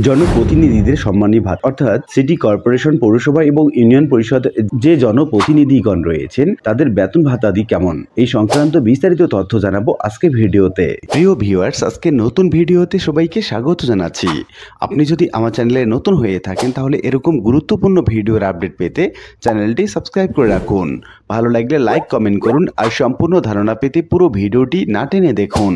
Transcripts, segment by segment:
জনপ্রতিনিধিদের সম্মানী ভাতা অর্থাৎ সিটি কর্পোরেশন, পৌরসভা এবং ইউনিয়ন পরিষদ যে জনপ্রতিনিধিগণ রয়েছেন তাদের বেতন ভাতাদি কেমন, এই সংক্রান্ত বিস্তারিত তথ্য জানাবো আজকে ভিডিওতে। প্রিয় ভিউয়ার্স, আজকে নতুন ভিডিওতে সবাইকে স্বাগত জানাচ্ছি। আপনি যদি আমার চ্যানেলে নতুন হয়ে থাকেন তাহলে এরকম গুরুত্বপূর্ণ ভিডিওর আপডেট পেতে চ্যানেলটি সাবস্ক্রাইব করে রাখুন। ভালো লাগলে লাইক কমেন্ট করুন আর সম্পূর্ণ ধারণা পেতে পুরো ভিডিওটি না টেনে দেখুন।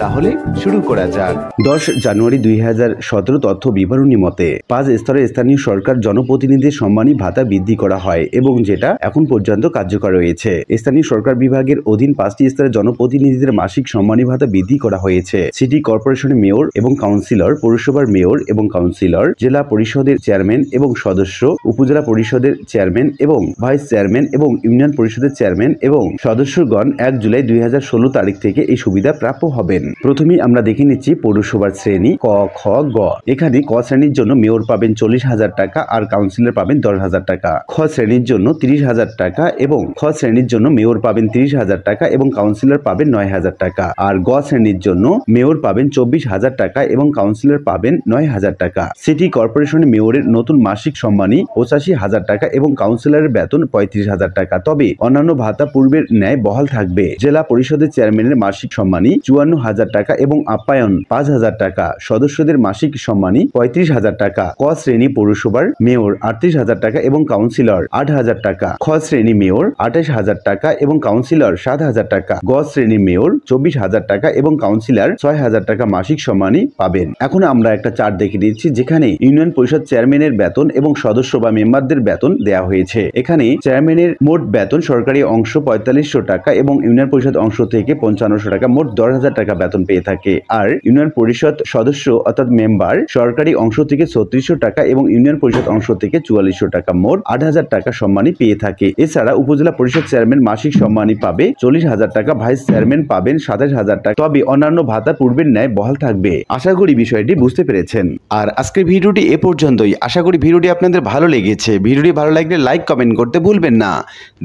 তাহলে শুরু করা যাক। 10 জানুয়ারি 2017 তথ্য বিবরণী মতে 5 স্তরে স্থানীয় সরকার জনপ্রতিনিধিদের সম্মানী ভাতা বৃদ্ধি করা হয় এবং যেটা এখন পর্যন্ত কার্যকর রয়েছে। স্থানীয় সরকার বিভাগের অধীন 5টি স্তরে জনপ্রতিনিধিদের মাসিক সম্মানী ভাতা বৃদ্ধি করা হয়েছে। সিটি কর্পোরেশনের মেয়র এবং কাউন্সিলর, পৌরসভার মেয়র এবং কাউন্সিলর, জেলা পরিষদের চেয়ারম্যান এবং সদস্য, উপজেলা পরিষদের চেয়ারম্যান এবং ভাইস চেয়ারম্যান এবং ইউনিয়ন পরিষদের চেয়ারম্যান এবং সদস্যগণ 1 জুলাই 2016 তারিখ থেকে এই সুবিধা প্রাপ্য হবেন। প্রথমেই আমরা দেখে নিচ্ছি পৌরসভার শ্রেণী ক, খ, গ। এখানে ক শ্রেণীর জন্য মেয়র পাবেন 40,000 টাকা আর কাউন্সিলর পাবেন 10,000 টাকা। খ শ্রেণীর জন্য 30,000 টাকা এবং খ শ্রেণীর জন্য মেয়র পাবেন 30,000 টাকা এবং কাউন্সিলর পাবেন 9,000 টাকা। আর গ শ্রেণীর জন্য মেয়র পাবেন 24,000 টাকা এবং কাউন্সিলর পাবেন 9,000 টাকা। সিটি কর্পোরেশনের মেয়রের নতুন মাসিক সম্মানী 85,000 টাকা এবং কাউন্সিলরের বেতন 35,000 টাকা। তবে অন্যান্য ভাতা পূর্বের ন্যায় বহাল থাকবে। জেলা পরিষদের চেয়ারম্যানের মাসিক সম্মানী 54,000 টাকা এবং আপ্যায়ন 5,000 টাকা। সদস্যদের মাসিক সম্মানী 35,000 টাকা। ক শ্রেণী পৌরসভার মেয়র 38,000 টাকা এবং কাউন্সিলর 8,000 টাকা। খ শ্রেণী মেয়র 28,000 টাকা এবং কাউন্সিলর 7,000 টাকা। গ শ্রেণী মেয়র 24,000 টাকা এবং কাউন্সিলর 6,000 টাকা মাসিক সম্মানী পাবেন। এখন আমরা একটা চার্ট দেখে দিচ্ছি যেখানে ইউনিয়ন পরিষদ চেয়ারম্যানের বেতন এবং সদস্য বা মেম্বারদের বেতন দেওয়া হয়েছে। এখানে চেয়ারম্যানের মোট বেতন সরকারি অংশ 4500 টাকা এবং ইউনিয়ন পরিষদ অংশ থেকে 5500 টাকা, মোট 10,000 টাকা বেতন পেয়ে থাকে। আর ইউনিয়ন পরিষদ সদস্য অর্থাৎ মেম্বার সরকারি অংশ থেকে 3600 টাকা এবং ইউনিয়ন পরিষদ অংশ থেকে 4400 টাকা, মোট 8,000 টাকা সম্মানী পেয়ে থাকে। এছাড়া উপজেলা পরিষদ চেয়ারম্যান মাসিক সম্মানী পাবে 40,000 টাকা, ভাইস চেয়ারম্যান পাবেন 27,000 টাকা। তবে অন্যান্য ভাতা পূর্বের ন্যায় বহাল থাকবে। আশা করি বিষয়টি বুঝতে পেরেছেন। আর আজকের ভিডিওটি এ পর্যন্তই। আশা করি ভিডিওটি আপনাদের ভালো লেগেছে। ভিডিওটি ভালো লাগলে লাইক কমেন্ট করতে ভুলবেন না।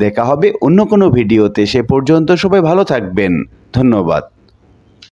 দেখা হবে অন্য কোনো ভিডিওতে। সে পর্যন্ত সবাই ভালো থাকবেন। ধন্যবাদ।